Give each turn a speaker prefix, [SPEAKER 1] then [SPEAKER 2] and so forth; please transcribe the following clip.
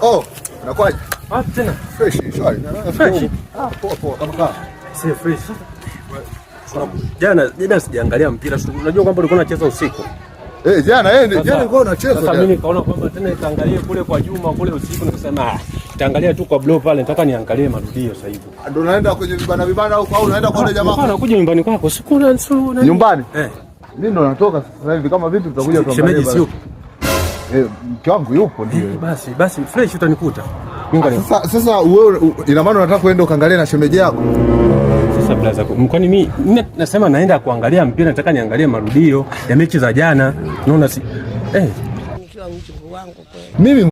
[SPEAKER 1] Oh, unakwaje?
[SPEAKER 2] Tena.
[SPEAKER 1] Fresh, shwari.
[SPEAKER 2] Fresh.
[SPEAKER 1] Poa kama kaa.
[SPEAKER 2] Si fresh. Jana sijaangalia mpira. Unajua kwamba ulikuwa unacheza usiku.
[SPEAKER 1] Jana nilikuwa nacheza.
[SPEAKER 2] Sasa mimi nikaona kwamba tena nitaangalie kule kwa Juma kule usiku, nikasema nitaangalia tu kwa Blow pale, nataka niangalie marudio sasa hivi.
[SPEAKER 1] Ndio naenda kwenye vibana huko au unaenda kwa wale jamaa?
[SPEAKER 2] Hapana, kuja nyumbani kwako. Sikuna
[SPEAKER 1] nyumbani? Mimi ndo natoka sasa hivi, kama vipi tutakuja tuangalie.
[SPEAKER 2] Shemeji sio?
[SPEAKER 1] Mke wangu yupo ndio.
[SPEAKER 2] Basi fresh utanikuta.
[SPEAKER 1] Sasa wewe ina maana unataka kwenda ukaangalie na shemeji yako?
[SPEAKER 2] Sasa blaza, kwani mimi nasema naenda kuangalia mpira, nataka niangalie marudio ya mechi za jana. Unaona si nikiwa mjukuu wangu kweli. Mimi